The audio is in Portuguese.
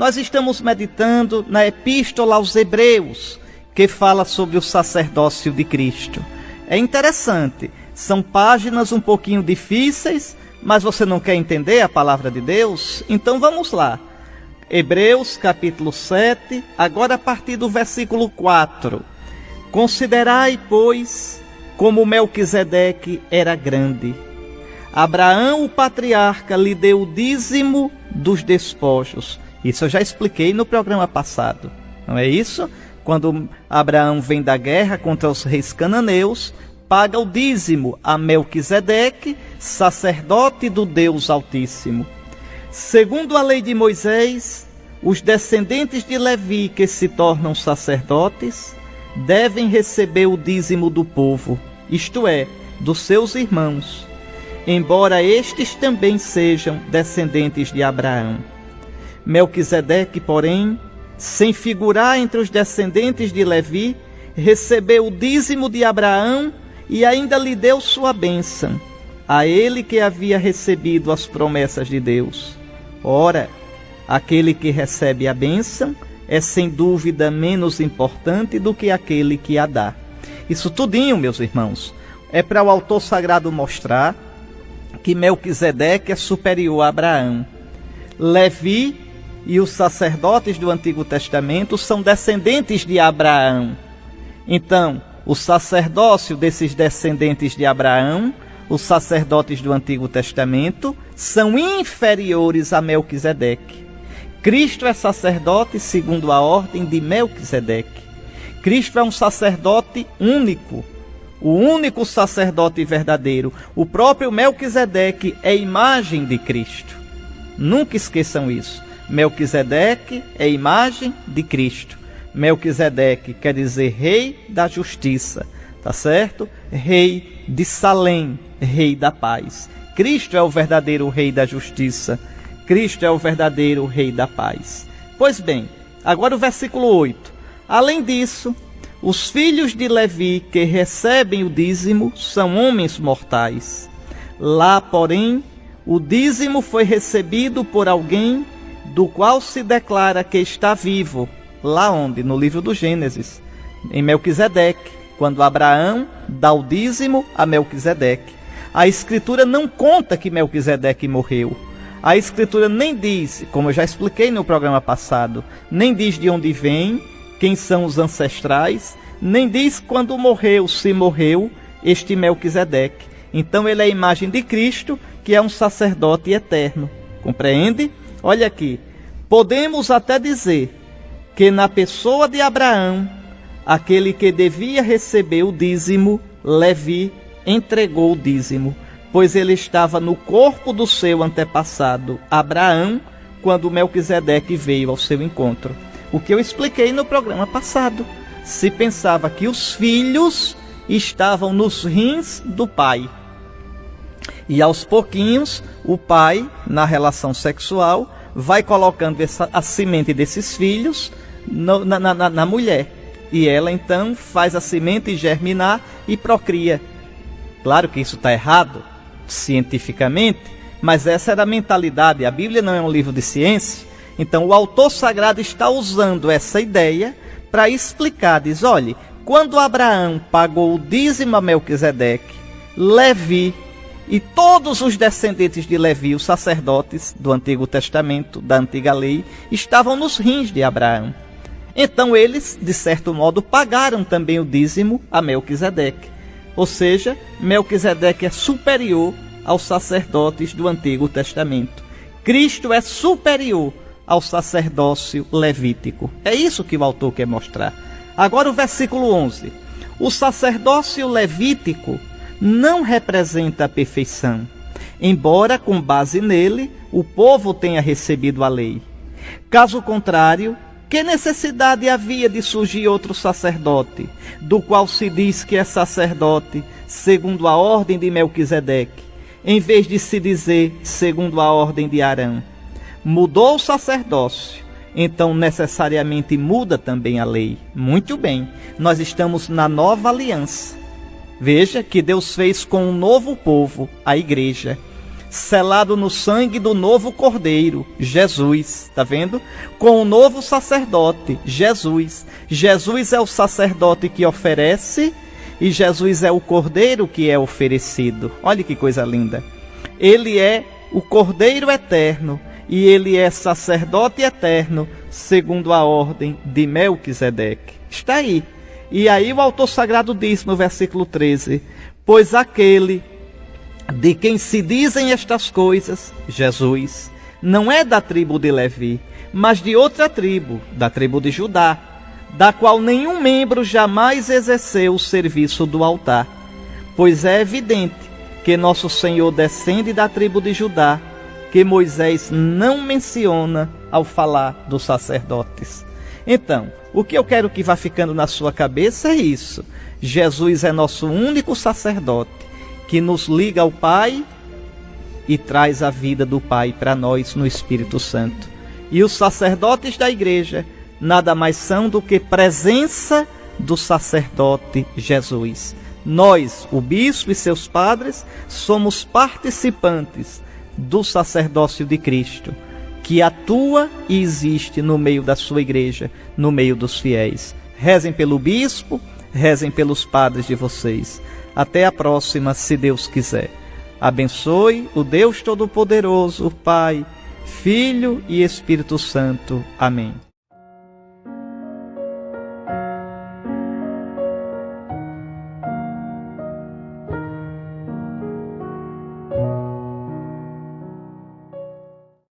Nós estamos meditando na Epístola aos Hebreus, que fala sobre o sacerdócio de Cristo. É interessante, são páginas um pouquinho difíceis, mas você não quer entender a palavra de Deus? Então vamos lá. Hebreus capítulo 7, agora a partir do versículo 4. Considerai, pois, como Melquisedeque era grande. Abraão, o patriarca, lhe deu o dízimo dos despojos. Isso eu já expliquei no programa passado, não é isso? Quando Abraão vem da guerra contra os reis cananeus, paga o dízimo a Melquisedeque, sacerdote do Deus Altíssimo. Segundo a lei de Moisés, os descendentes de Levi que se tornam sacerdotes devem receber o dízimo do povo, isto é, dos seus irmãos, embora estes também sejam descendentes de Abraão. Melquisedeque, porém, sem figurar entre os descendentes de Levi, recebeu o dízimo de Abraão e ainda lhe deu sua bênção, a ele que havia recebido as promessas de Deus. Ora, aquele que recebe a bênção é sem dúvida menos importante do que aquele que a dá. Isso tudinho, meus irmãos, é para o autor sagrado mostrar que Melquisedeque é superior a Abraão. Levi e os sacerdotes do Antigo Testamento são descendentes de Abraão. Então, o sacerdócio desses descendentes de Abraão, os sacerdotes do Antigo Testamento, são inferiores a Melquisedeque. Cristo é sacerdote segundo a ordem de Melquisedeque. Cristo é um sacerdote único, o único sacerdote verdadeiro. O próprio Melquisedeque é imagem de Cristo. Nunca esqueçam isso. Melquisedeque é imagem de Cristo. Melquisedeque quer dizer rei da justiça, tá certo? Rei de Salém, rei da paz. Cristo é o verdadeiro rei da justiça. Cristo é o verdadeiro rei da paz. Pois bem, agora o versículo 8. Além disso, os filhos de Levi que recebem o dízimo são homens mortais. Lá, porém, o dízimo foi recebido por alguém do qual se declara que está vivo. Lá onde? No livro do Gênesis, em Melquisedeque, quando Abraão dá o dízimo a Melquisedeque. A Escritura não conta que Melquisedeque morreu. A Escritura nem diz, como eu já expliquei no programa passado, nem diz de onde vem, quem são os ancestrais, nem diz quando morreu, se morreu, este Melquisedeque. Então ele é a imagem de Cristo, que é um sacerdote eterno. Compreende? Olha aqui, podemos até dizer que na pessoa de Abraão, aquele que devia receber o dízimo, Levi, entregou o dízimo, pois ele estava no corpo do seu antepassado, Abraão, quando Melquisedeque veio ao seu encontro. O que eu expliquei no programa passado. Se pensava que os filhos estavam nos rins do pai. E aos pouquinhos, o pai, na relação sexual, vai colocando a semente desses filhos na mulher. E ela então faz a semente germinar e procria. Claro que isso está errado, cientificamente, mas essa era a mentalidade. A Bíblia não é um livro de ciência. Então o autor sagrado está usando essa ideia para explicar. Diz, olhe, quando Abraão pagou o dízimo a Melquisedeque, Levi e todos os descendentes de Levi, os sacerdotes do Antigo Testamento, da Antiga Lei, estavam nos rins de Abraão. Então eles, de certo modo, pagaram também o dízimo a Melquisedeque. Ou seja, Melquisedeque é superior aos sacerdotes do Antigo Testamento. Cristo é superior ao sacerdócio levítico. É isso que o autor quer mostrar. Agora o versículo 11. O sacerdócio levítico não representa a perfeição, embora com base nele o povo tenha recebido a lei. Caso contrário, que necessidade havia de surgir outro sacerdote, do qual se diz que é sacerdote segundo a ordem de Melquisedeque, em vez de se dizer segundo a ordem de Arão? Mudou o sacerdócio, então necessariamente muda também a lei. Muito bem, nós estamos na nova aliança. Veja que Deus fez com um novo povo, a igreja. selado no sangue do novo Cordeiro, Jesus, tá vendo? Com o novo sacerdote, Jesus. Jesus é o sacerdote que oferece e Jesus é o Cordeiro que é oferecido. Olha que coisa linda. Ele é o Cordeiro eterno e ele é sacerdote eterno, segundo a ordem de Melquisedeque. Está aí. E aí o autor sagrado diz no versículo 13: pois aquele de quem se dizem estas coisas, Jesus, não é da tribo de Levi, mas de outra tribo, da tribo de Judá, da qual nenhum membro jamais exerceu o serviço do altar. Pois é evidente que nosso Senhor descende da tribo de Judá, que Moisés não menciona ao falar dos sacerdotes. Então, o que eu quero que vá ficando na sua cabeça é isso. Jesus é nosso único sacerdote, que nos liga ao Pai e traz a vida do Pai para nós no Espírito Santo. E os sacerdotes da igreja nada mais são do que presença do sacerdote Jesus. Nós, o bispo e seus padres, somos participantes do sacerdócio de Cristo, que atua e existe no meio da sua igreja, no meio dos fiéis. Rezem pelo bispo, rezem pelos padres de vocês. Até a próxima, se Deus quiser. Abençoe o Deus Todo-Poderoso, Pai, Filho e Espírito Santo. Amém.